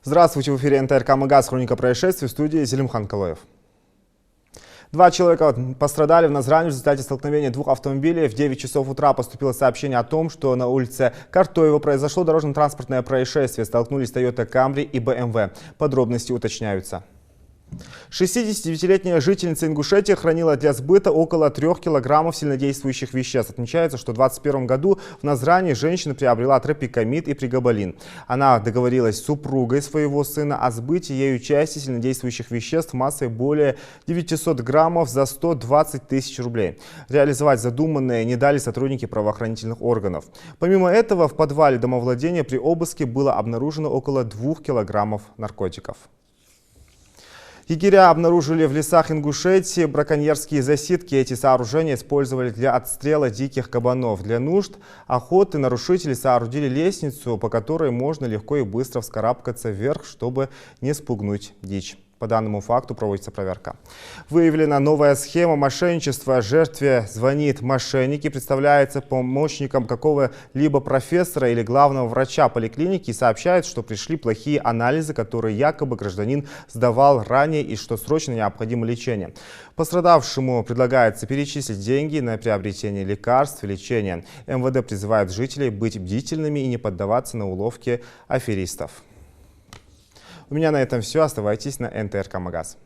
Здравствуйте, в эфире НТРК «Магаз», хроника происшествий, в студии Зелимхан Калоев. Два человека пострадали в Назране в результате столкновения двух автомобилей. В 9 часов утра поступило сообщение о том, что на улице Картоева произошло дорожно-транспортное происшествие. Столкнулись Toyota Camry и BMW. Подробности уточняются. 69-летняя жительница Ингушетии хранила для сбыта около 3 килограммов сильнодействующих веществ. Отмечается, что в 2021 году в Назране женщина приобрела тропикамид и пригабалин. Она договорилась с супругой своего сына о сбыте ею части сильнодействующих веществ массой более 900 граммов за 120 тысяч рублей. Реализовать задуманное не дали сотрудники правоохранительных органов. Помимо этого, в подвале домовладения при обыске было обнаружено около 2 килограммов наркотиков. Егеря обнаружили в лесах Ингушетии браконьерские засидки. Эти сооружения использовали для отстрела диких кабанов. Для нужд охоты нарушители соорудили лестницу, по которой можно легко и быстро вскарабкаться вверх, чтобы не спугнуть дичь. По данному факту проводится проверка. Выявлена новая схема мошенничества. Жертве звонит мошенник и представляется помощником какого-либо профессора или главного врача поликлиники и сообщает, что пришли плохие анализы, которые якобы гражданин сдавал ранее и что срочно необходимо лечение. Пострадавшему предлагается перечислить деньги на приобретение лекарств и лечения. МВД призывает жителей быть бдительными и не поддаваться на уловки аферистов. У меня на этом все. Оставайтесь на НТРК «Магаз».